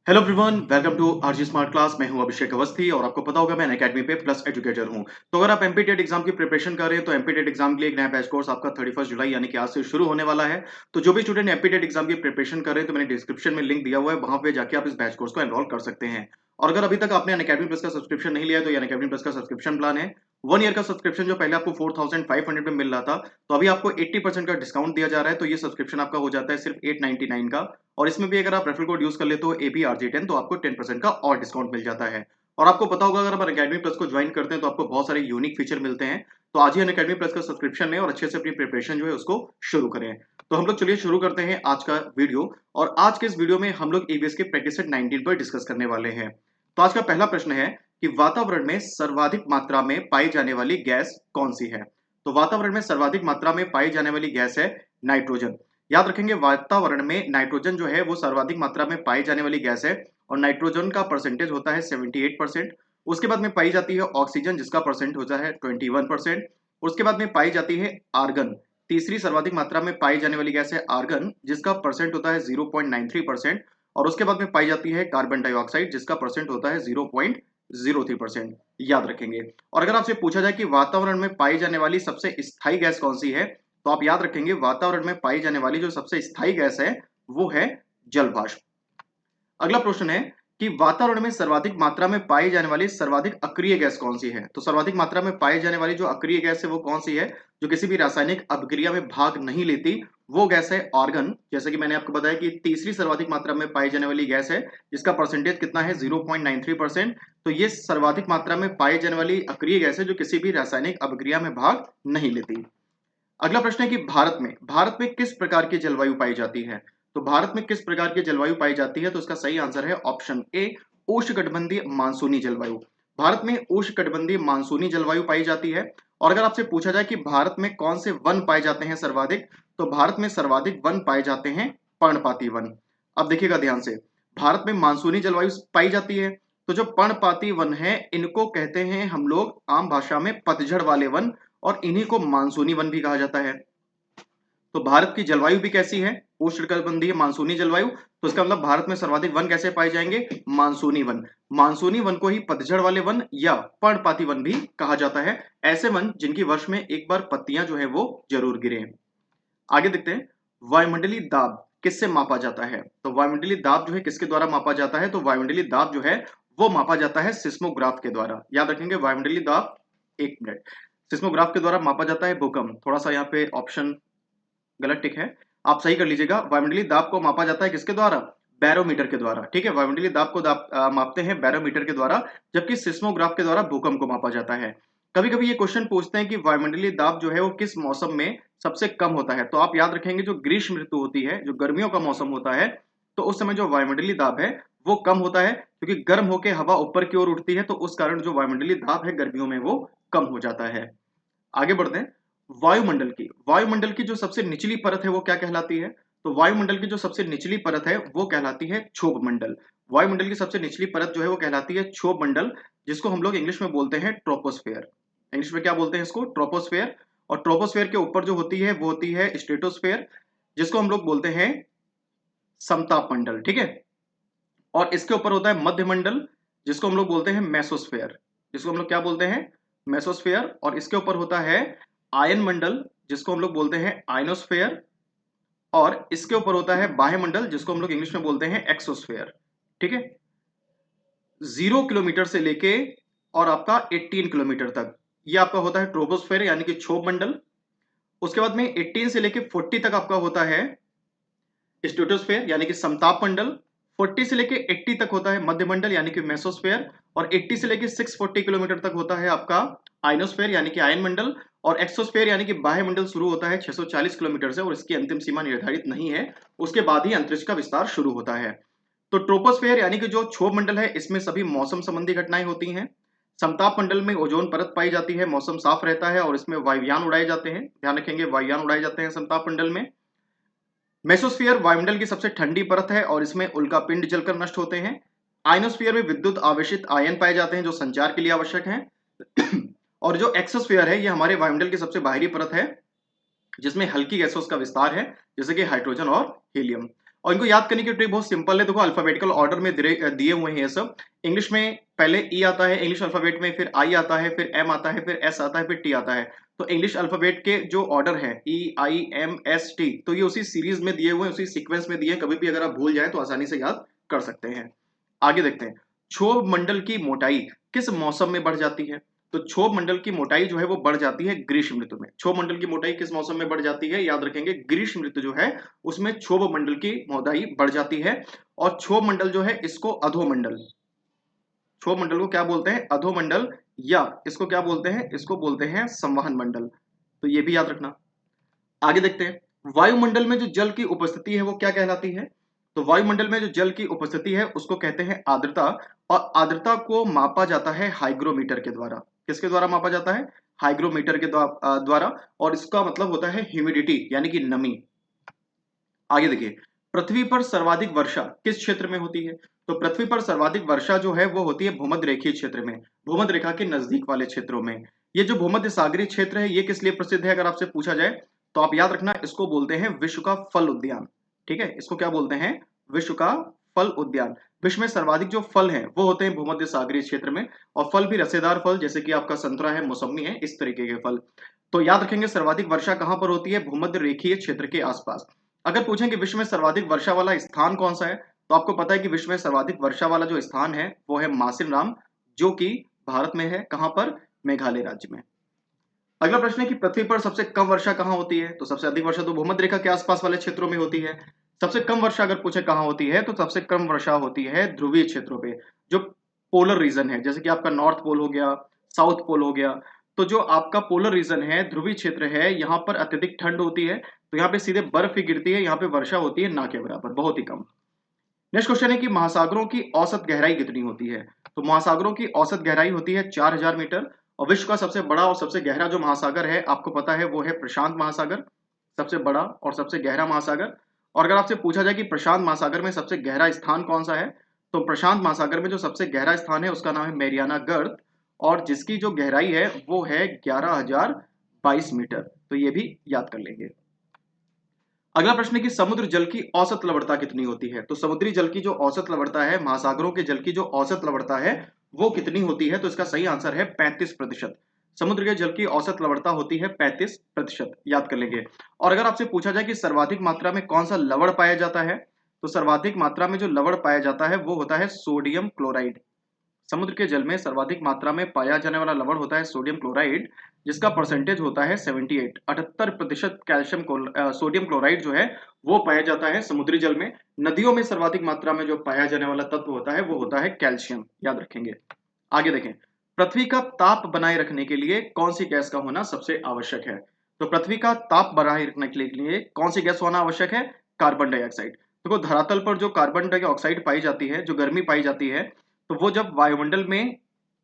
Hello everyone, welcome to RG smart class. मैं हूं अभिषेक अवस्थी और आपको पता होगा मैं अकेडमी पे प्लस एजुकेटर हूं। तो अगर आप एमपीटेट एग्जाम की प्रिपरेशन कर रहे हैं तो एमपीटेट एग्जाम के लिए एक नया बैच कोर्स आपका 31 जुलाई यानी कि आज से शुरू होने वाला है। तो जो भी स्टूडेंट एमपीटेट एग्जाम की प्रिपरेशन कर रहे हैं तो मैंने डिस्क्रिप्शन में लिंक दिया हुआ है, वहां पे जाके आप इस बैच कोर्स को एनरोल कर सकते हैं। और अगर अभी तक आपने अनअकैडमी प्लस का सब्सक्रिप्शन नहीं लिया है तो ये अनअकैडमी प्लस का सब्सक्रिप्शन प्लान है। 1 ईयर का सब्सक्रिप्शन जो पहले आपको 4500 में मिल रहा था, तो अभी आपको 80% का डिस्काउंट दिया जा रहा है। तो ये सब्सक्रिप्शन आपका हो जाता है सिर्फ 899 का। और इसमें भी अगर आप रेफरल कोड यूज कर लेते हो ABRG10 तो आपको 10% का और डिस्काउंट मिल जाता है। और आपको पता होगा अगर आप अनअकैडमी प्लस को ज्वाइन करते हैं तो आपको बहुत सारे यूनिक फीचर मिलते हैं। तो आज ही अनअकैडमी प्लस का सब्सक्रिप्शन लें और अच्छे से अपनी प्रिपरेशन जो है उसको शुरू करें। तो हम लोग चलिए शुरू करते हैं आज का वीडियो। और आज के इस वीडियो में हम लोग EVS के प्रैक्टिस सेट 19 पर डिस्कस करने वाले हैं। तो आज का पहला प्रश्न है कि वातावरण में सर्वाधिक मात्रा में पाई जाने वाली गैस कौन सी है। तो वातावरण में सर्वाधिक मात्रा में पाई जाने वाली गैस है नाइट्रोजन। याद रखेंगे वातावरण में नाइट्रोजन जो है वो सर्वाधिक मात्रा में पाई जाने वाली गैस है। और नाइट्रोजन का परसेंटेज होता है 78%। उसके बाद में पाई जाती है ऑक्सीजन जिसका परसेंट होता है 21%। उसके बाद में पाई जाती है आर्गन। तीसरी सर्वाधिक मात्रा में पाई जाने वाली गैस है आर्गन जिसका परसेंट होता है 0.93%। और उसके बाद में पाई जाती है कार्बन डाइऑक्साइड जिसका परसेंट होता है 0.03%। याद रखेंगे। और अगर आपसे पूछा जाए कि वातावरण में पाई जाने वाली सबसे स्थायी गैस कौन सी है, तो आप याद रखेंगे वातावरण में पाई जाने वाली जो सबसे स्थायी गैस है वो है जल वाष्प। अगला प्रश्न है कि वातावरण में सर्वाधिक मात्रा में पाई जाने वाली सर्वाधिक अक्रिय गैस कौन सी है। तो सर्वाधिक मात्रा में पाई जाने वाली जो अक्रिय गैस है वो कौन सी है, जो किसी भी रासायनिक अभिक्रिया में भाग नहीं लेती, वो गैस है आर्गन। जैसे कि मैंने आपको बताया कि तीसरी सर्वाधिक मात्रा में पाई जाने वाली गैस है जिसका परसेंटेज कितना है 0.93%। तो ये सर्वाधिक मात्रा में पाई जाने वाली अक्रिय गैस है जो किसी भी रासायनिक अभिक्रिया में भाग नहीं लेती। अगला प्रश्न है कि भारत में किस प्रकार की जलवायु पाई जाती है। तो भारत में किस प्रकार की जलवायु पाई जाती है, तो इसका सही आंसर है ऑप्शन ए, उष्णकटिबंधीय मानसूनी जलवायु। भारत में उष्णकटिबंधीय मानसूनी जलवायु पाई जाती है। और अगर आपसे पूछा जाए कि भारत में कौन से वन पाए जाते हैं सर्वाधिक, तो भारत में सर्वाधिक वन पाए जाते हैं पर्णपाती वन। अब देखिएगा ध्यान से, भारत में मानसूनी जलवायु पाई जाती है, तो जो पर्णपाती वन है इनको कहते हैं हम लोग आम भाषा में पतझड़ वाले वन। और इन्हीं को मानसूनी वन भी कहा जाता है। तो भारत की जलवायु भी कैसी है, उष्णकटिबंधीय मानसूनी जलवायु। तो इसका मतलब भारत में सर्वाधिक वन कैसे पाए जाएंगे, मानसूनी वन। मानसूनी वन को ही पतझड़ वाले वन या पर्णपाती वन भी कहा जाता है। ऐसे वन जिनकी वर्ष में एक बार पत्तियां जो है वो जरूर गिरे। आगे देखते हैं, वायुमंडलीय दाब किससे मापा जाता है। तो वायुमंडलीय दाब जो है किसके द्वारा मापा जाता है, तो वायुमंडलीय दाब जो है वो मापा जाता है सिस्मोग्राफ के द्वारा। याद रखेंगे वायुमंडलीय दाब, एक मिनट, सिस्मोग्राफ के द्वारा मापा जाता है भूकंप। थोड़ा सा यहाँ पे ऑप्शन गलत टिक है, आप सही कर लीजिएगा। वायुमंडलीय दाब को मापा जाता है किसके द्वारा, बैरोमीटर के द्वारा। ठीक है, वायुमंडलीय दाब को मापते हैं बैरोमीटर के द्वारा, जबकि सिस्मोग्राफ के द्वारा भूकंप को मापा जाता है। कभी कभी ये क्वेश्चन पूछते हैं कि वायुमंडलीय दाब जो है वो किस मौसम में सबसे कम होता है। तो आप याद रखेंगे जो ग्रीष्म ऋतु होती है, जो गर्मियों का मौसम होता है, तो उस समय जो वायुमंडलीय दाब है वो कम होता है, क्योंकि गर्म होकर हवा ऊपर की ओर उठती है, तो उस कारण जो वायुमंडलीय दाब है गर्मियों में वो कम हो जाता है। आगे बढ़ते हैं, वायुमंडल की जो सबसे निचली परत है वो क्या कहलाती है। तो वायुमंडल की जो सबसे निचली परत है वो कहलाती है क्षोभ मंडल। वायुमंडल की सबसे निचली परत जो है वो कहलाती है क्षोभ मंडल, जिसको हम लोग इंग्लिश में बोलते हैं ट्रोपोस्फेयर। इंग्लिश में क्या बोलते हैं इसको, ट्रोपोस्फेयर। और ट्रोपोस्फेयर के ऊपर जो होती है वो होती है स्ट्रेटोस्फेयर, जिसको हम लोग बोलते हैं समताप मंडल। ठीक है, और इसके ऊपर होता है मध्य मंडल, जिसको हम लोग बोलते हैं मेसोस्फेयर। जिसको हम लोग क्या बोलते हैं, मेसोस्फेयर। और इसके ऊपर होता है आयन मंडल, जिसको हम लोग बोलते हैं आयनोस्फेयर। और इसके ऊपर होता है बाह्य मंडल, जिसको हम लोग इंग्लिश में बोलते हैं एक्सोस्फेयर। ठीक है, 0 किलोमीटर से लेके और आपका 18 किलोमीटर तक ये आपका होता है ट्रोपोस्फेयर यानी कि क्षोभ मंडल। उसके बाद में 18 से लेके 40 तक आपका होता है स्ट्रेटोस्फेयर यानी कि समताप मंडल। 40 से लेके 80 तक होता है मध्य मंडल यानी कि मेसोस्फेयर। और 80 से लेके 640 किलोमीटर तक होता है आपका आयनोस्फेयर यानी कि आयन मंडल। और एक्सोस्फेयर यानी कि बाह्य मंडल शुरू होता है 640 किलोमीटर से, और इसकी अंतिम सीमा निर्धारित नहीं है, उसके बाद ही अंतरिक्ष का विस्तार शुरू होता है। तो ट्रोपोस्फेयर यानी कि जो क्षोभ मंडल है इसमें सभी मौसम संबंधी घटनाएं होती हैं। समताप मंडल में ओजोन परत पाई जाती है, मौसम साफ रहता है और इसमें वायुयान उड़ाए जाते हैं। ध्यान रखेंगे वायुयान उड़ाए जाते हैं समताप मंडल में। मेसोस्फीयर वायुमंडल की सबसे ठंडी परत है और इसमें उल्कापिंड जलकर नष्ट होते हैं। आयनोस्फीयर में विद्युत आवेशित आयन पाए जाते हैं जो संचार के लिए आवश्यक हैं। और जो एक्सोस्फीयर है ये हमारे वायुमंडल की सबसे बाहरी परत है, जिसमें हल्की गैसों का विस्तार है, जैसे कि हाइड्रोजन और हीलियम। और इनको याद करने की ट्रिक बहुत सिंपल है। देखो अल्फाबेटिकल ऑर्डर में दिए हुए हैं ये सब। इंग्लिश में पहले ई आता है इंग्लिश अल्फाबेट में, फिर आई आता है, फिर एम आता है, फिर एस आता है, फिर टी आता है। तो इंग्लिश अल्फाबेट के जो ऑर्डर है ई आई एम एस टी, तो ये उसी सीरीज में दिए हुए हैं, उसी सीक्वेंस में दिए हैं। कभी भी अगर आप भूल जाए तो आसानी से याद कर सकते हैं। आगे देखते हैं, क्षोभ मंडल की मोटाई किस मौसम में बढ़ जाती है? तो क्षोभ मंडल की मोटाई जो है वो बढ़ जाती है ग्रीष्म ऋतु में। क्षोभ मंडल की मोटाई किस मौसम में बढ़ जाती है? याद रखेंगे, ग्रीष्म ऋतु जो है उसमें क्षोभ मंडल की मोटाई बढ़ जाती है। और क्षोभ मंडल जो है इसको अधोमंडल, क्षोभ मंडल को क्या बोलते हैं? अधोमंडल, या इसको क्या बोलते हैं? इसको बोलते हैं संवहन मंडल। तो ये भी याद रखना। आगे देखते हैं, वायुमंडल में जो जल की उपस्थिति है वो क्या कहलाती है? तो वायुमंडल में जो जल की उपस्थिति है उसको कहते हैं आर्द्रता। और आर्द्रता को मापा जाता है हाइग्रोमीटर के द्वारा। किसके द्वारा मापा जाता है? हाइग्रोमीटर के द्वारा। और इसका मतलब होता है ह्यूमिडिटी यानी कि नमी। आगे देखिए, पृथ्वी पर सर्वाधिक वर्षा किस क्षेत्र में होती है? तो पृथ्वी पर सर्वाधिक वर्षा जो है वो होती है भूमध्य रेखीय क्षेत्र में, भूमध्य रेखा के नजदीक वाले क्षेत्रों में। ये जो भूमध्य सागरीय क्षेत्र है ये किस लिए प्रसिद्ध है अगर आपसे पूछा जाए, तो आप याद रखना इसको बोलते हैं विश्व का फल उद्यान। ठीक है, इसको क्या बोलते हैं? विश्व का फल उद्यान। विश्व में सर्वाधिक जो फल हैं वो होते हैं भूमध्य सागरीय क्षेत्र में। और फल भी रसेदार फल, जैसे कि आपका संतरा है, मौसमी है, इस तरीके के फल। तो याद रखेंगे सर्वाधिक वर्षा कहां पर होती है? भूमध्य रेखीय क्षेत्र के आसपास। अगर पूछें कि विश्व में सर्वाधिक वर्षा वाला स्थान कौन सा है, तो आपको पता है कि विश्व में सर्वाधिक वर्षा वाला जो स्थान है वो है मासिनराम, जो कि भारत में है। कहां पर? मेघालय राज्य में। अगला प्रश्न है कि पृथ्वी पर सबसे कम वर्षा कहां होती है? तो सबसे अधिक वर्षा तो भूमध्य रेखा के आसपास वाले क्षेत्रों में होती है। सबसे कम वर्षा अगर पूछे कहां होती है, तो सबसे कम वर्षा होती है ध्रुवीय क्षेत्रों पे, जो पोलर रीजन है, जैसे कि आपका नॉर्थ पोल हो गया, साउथ पोल हो गया। तो जो आपका पोलर रीजन है, ध्रुवीय क्षेत्र है, यहाँ पर अत्यधिक ठंड होती है। तो यहाँ पे सीधे बर्फ ही गिरती है, यहाँ पे वर्षा होती है ना के बराबर, बहुत ही कम। नेक्स्ट क्वेश्चन है कि महासागरों की औसत गहराई कितनी होती है? तो महासागरों की औसत गहराई होती है 4000 मीटर। और विश्व का सबसे बड़ा और सबसे गहरा जो महासागर है आपको पता है वो है प्रशांत महासागर, सबसे बड़ा और सबसे गहरा महासागर। और अगर आपसे पूछा जाए कि प्रशांत महासागर में सबसे गहरा स्थान कौन सा है, तो प्रशांत महासागर में जो सबसे गहरा स्थान है उसका नाम है मैरियाना गर्त, और जिसकी जो गहराई है वो है 11,022 मीटर। तो ये भी याद कर लेंगे। अगला प्रश्न है कि समुद्र जल की औसत लवणता कितनी होती है? तो समुद्री जल की जो औसत लवणता है, महासागरों के जल की जो औसत लवणता है वो कितनी होती है? तो इसका सही आंसर है 35%। समुद्र के जल की औसत लवणता होती है 35%, याद कर लेंगे। और अगर आपसे पूछा जाए कि सर्वाधिक मात्रा में कौन सा लवण पाया जाता है, तो सर्वाधिक मात्रा में जो लवण पाया जाता है वो होता है सोडियम क्लोराइड। समुद्र के जल में सर्वाधिक मात्रा में पाया जाने वाला लवण होता है सोडियम क्लोराइड, जिसका परसेंटेज होता है 78, 78% कैल्शियम सोडियम क्लोराइड जो है वो पाया जाता है समुद्री जल में। नदियों में सर्वाधिक मात्रा में जो पाया जाने वाला तत्व होता है वो होता है कैल्शियम, याद रखेंगे। आगे देखें, पृथ्वी का ताप बनाए रखने के लिए कौन सी गैस का होना सबसे आवश्यक है? तो पृथ्वी का ताप बनाए रखने के लिए कौन सी गैस होना आवश्यक है? Carbon dioxide. देखो धरातल पर जो कार्बन डाइऑक्साइड पाई जाती है, जो गर्मी पाई जाती है, तो वो जब वायुमंडल में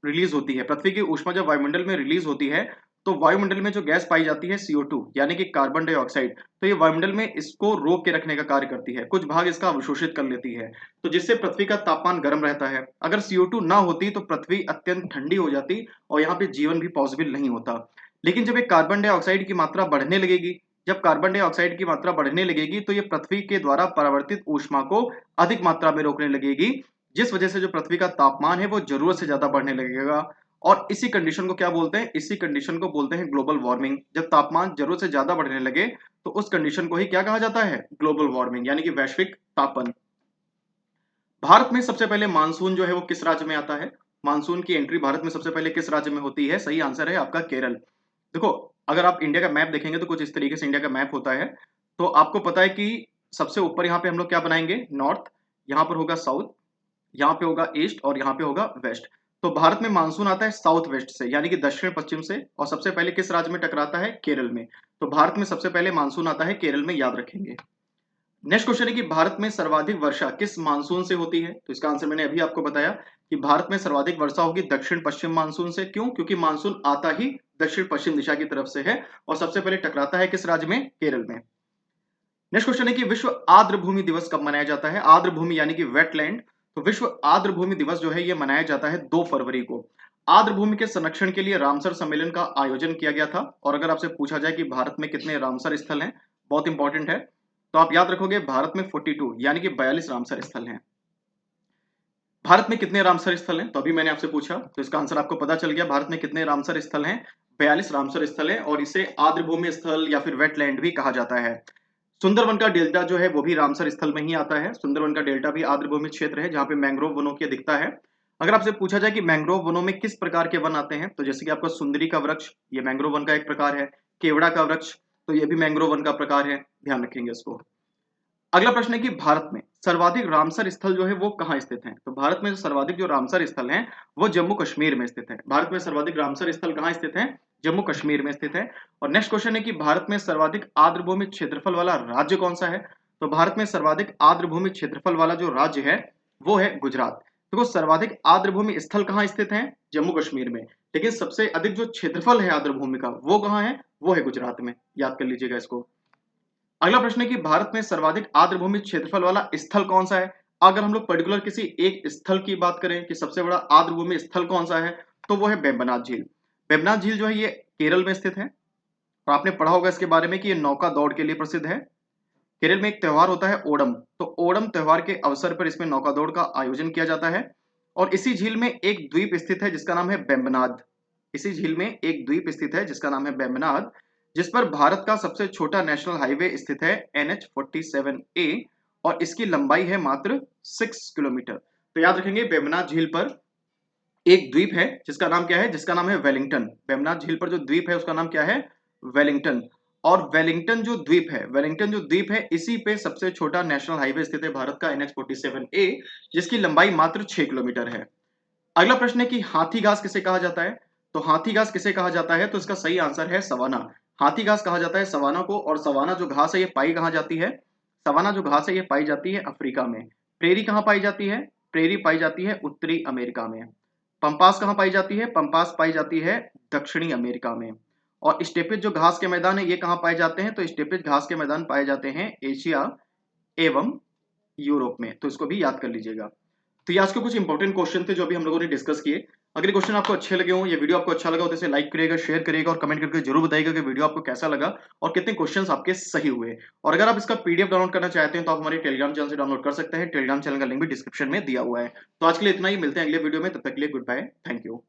रिलीज होती है, पृथ्वी की ऊष्मा जब वायुमंडल में रिलीज होती है, तो वायुमंडल में जो गैस पाई जाती है CO2 यानी कि कार्बन डाइऑक्साइड, तो ये वायुमंडल में इसको रोक के रखने का कार्य करती है, कुछ भाग इसका अवशोषित कर लेती है। तो जिससे पृथ्वी का तापमान गर्म रहता है। अगर CO2 ना होती तो पृथ्वी अत्यंत ठंडी हो जाती और यहाँ पे जीवन भी पॉसिबल नहीं होता। लेकिन जब ये कार्बन डाइऑक्साइड की मात्रा बढ़ने लगेगी, जब कार्बन डाइऑक्साइड की मात्रा बढ़ने लगेगी तो ये पृथ्वी के द्वारा परावर्तित ऊष्मा को अधिक मात्रा में रोकने लगेगी, जिस वजह से जो पृथ्वी का तापमान है वो जरूरत से ज्यादा बढ़ने लगेगा। और इसी कंडीशन को क्या बोलते हैं? इसी कंडीशन को बोलते हैं ग्लोबल वार्मिंग। जब तापमान जरूरत से ज्यादा बढ़ने लगे तो उस कंडीशन को ही क्या कहा जाता है? ग्लोबल वार्मिंग, यानी कि वैश्विक तापन। भारत में सबसे पहले मानसून जो है वो किस राज्य में आता है? मानसून की एंट्री भारत में सबसे पहले किस राज्य में होती है? सही आंसर है आपका केरल। देखो, अगर आप इंडिया का मैप देखेंगे तो कुछ इस तरीके से इंडिया का मैप होता है। तो आपको पता है कि सबसे ऊपर यहाँ पे हम लोग क्या बनाएंगे? नॉर्थ, यहाँ पर होगा साउथ, यहाँ पे होगा ईस्ट और यहाँ पे होगा वेस्ट। तो भारत में मानसून आता है साउथ वेस्ट से, यानी कि दक्षिण पश्चिम से। और सबसे पहले किस राज्य में टकराता है? केरल में। तो भारत में सबसे पहले मानसून आता है केरल में, याद रखेंगे। नेक्स्ट क्वेश्चन है कि भारत में सर्वाधिक वर्षा किस मानसून से होती है? तो इसका आंसर मैंने अभी आपको बताया कि भारत में सर्वाधिक वर्षा होगी दक्षिण पश्चिम मानसून से। क्यों? क्योंकि मानसून आता ही दक्षिण पश्चिम दिशा की तरफ से है और सबसे पहले टकराता है किस राज्य में? केरल में। नेक्स्ट क्वेश्चन है कि विश्व आर्द्र भूमि दिवस कब मनाया जाता है? आर्द्र भूमि यानी कि वेटलैंड। तो विश्व आर्द्र भूमि दिवस जो है ये मनाया जाता है 2 फरवरी को। आर्द्र भूमि के संरक्षण के लिए रामसर सम्मेलन का आयोजन किया गया था। और अगर आपसे पूछा जाए कि भारत में कितने रामसर स्थल हैं, बहुत इंपॉर्टेंट है। तो आप याद रखोगे भारत में 42 यानी कि 42 रामसर स्थल हैं। भारत में कितने रामसर स्थल हैं? तो अभी मैंने आपसे पूछा, तो इसका आंसर आपको पता चल गया। भारत में कितने रामसर स्थल हैं? 42 रामसर स्थल हैं और इसे आर्द्रभूमि स्थल या फिर वेटलैंड भी कहा जाता है। सुंदरवन का डेल्टा जो है वो भी रामसर स्थल में ही आता है। सुंदरवन का डेल्टा भी आर्द्रभूमि क्षेत्र है जहां पे मैंग्रोव वनों की दिखता है। अगर आपसे पूछा जाए कि मैंग्रोव वनों में किस प्रकार के वन आते हैं, तो जैसे कि आपका सुंदरी का वृक्ष, ये मैंग्रोव वन का एक प्रकार है। केवड़ा का वृक्ष, तो ये भी मैंग्रोव वन का प्रकार है। ध्यान रखेंगे इसको। अगला प्रश्न है कि भारत में सर्वाधिक रामसर स्थल जो है वो कहाँ स्थित हैं? तो भारत में सर्वाधिक जो रामसर स्थल हैं वो जम्मू कश्मीर में स्थित है। भारत में सर्वाधिक रामसर स्थल कहाँ स्थित हैं? जम्मू कश्मीर में स्थित है। और नेक्स्ट क्वेश्चन है कि भारत में सर्वाधिक आर्द्रभूमि क्षेत्रफल वाला राज्य कौन सा है? तो भारत में सर्वाधिक आर्द्रभूमि क्षेत्रफल वाला जो राज्य है वो है गुजरात। देखो, सर्वाधिक आर्द्रभूमि स्थल कहाँ स्थित है? जम्मू कश्मीर में। लेकिन सबसे अधिक जो क्षेत्रफल है आर्द्रभूमि का वो कहाँ है? वो है गुजरात में। याद कर लीजिएगा इसको। अगला प्रश्न है कि भारत में सर्वाधिक आर्द्रभूमि क्षेत्रफल वाला स्थल कौन सा है? अगर हम लोग पर्टिकुलर किसी एक स्थल की बात करें कि सबसे बड़ा आर्द्रभूमि स्थल कौन सा है, तो वो है वेम्बनाथ झील। वेम्बनाथ झील जो है ये केरल में स्थित है और आपने पढ़ा होगा इसके बारे में कि ये नौका दौड़ के लिए प्रसिद्ध है। केरल में एक त्योहार होता है ओणम, तो ओणम त्योहार के अवसर पर इसमें नौका दौड़ का आयोजन किया जाता है। और इसी झील में एक द्वीप स्थित है जिसका नाम है वेम्बनाथ। इसी झील में एक द्वीप स्थित है जिसका नाम है वेम्बनाथ, जिस पर भारत का सबसे छोटा नेशनल हाईवे स्थित है NH-47A और इसकी लंबाई है मात्र 6 किलोमीटर। तो याद रखेंगे वेम्बनाथ झील पर एक द्वीप है जिसका नाम क्या है? जिसका नाम है वेलिंगटन। वेम्बनाथ झील पर जो द्वीप है उसका नाम क्या है? वेलिंगटन। और वेलिंगटन जो द्वीप है इसी पे सबसे छोटा नेशनल हाईवे स्थित है भारत का NH-47A, जिसकी लंबाई मात्र 6 किलोमीटर है। अगला प्रश्न है कि हाथी घास किसे कहा जाता है? तो हाथी घास किसे कहा जाता है? तो इसका सही आंसर है सवाना। हाथी घास कहा जाता है सवाना को। और सवाना जो घास है ये पाई कहाँ जाती है? सवाना जो घास है ये पाई जाती है अफ्रीका में। प्रेरी कहाँ पाई जाती है? प्रेरी पाई जाती है उत्तरी अमेरिका में। पंपास कहाँ पाई जाती है? पंपास पाई जाती है दक्षिणी अमेरिका में। और स्टेपिज जो घास के मैदान है ये कहाँ पाए जाते हैं? तो स्टेपिज घास के मैदान पाए जाते हैं एशिया एवं यूरोप में। तो इसको भी याद कर लीजिएगा। तो ये आज के कुछ इंपॉर्टेंट क्वेश्चन थे जो अभी हम लोगों ने डिस्कस किए। अगर ये क्वेश्चन आपको अच्छे लगे हो, ये वीडियो आपको अच्छा लगा हो तो इसे लाइक करिएगा, शेयर करिएगा और कमेंट करके जरूर बताइएगा कि वीडियो आपको कैसा लगा और कितने क्वेश्चंस आपके सही हुए। और अगर आप इसका पीडीएफ डाउनलोड करना चाहते हैं तो आप हमारे टेलीग्राम चैनल से डाउनलोड कर सकते हैं। टेलीग्राम चैनल का लिंक भी डिस्क्रिप्शन में दिया हुआ है। तो आज के लिए इतना ही, मिलते हैं अगले वीडियो में, तब तक के लिए गुड बाय, थैंक यू।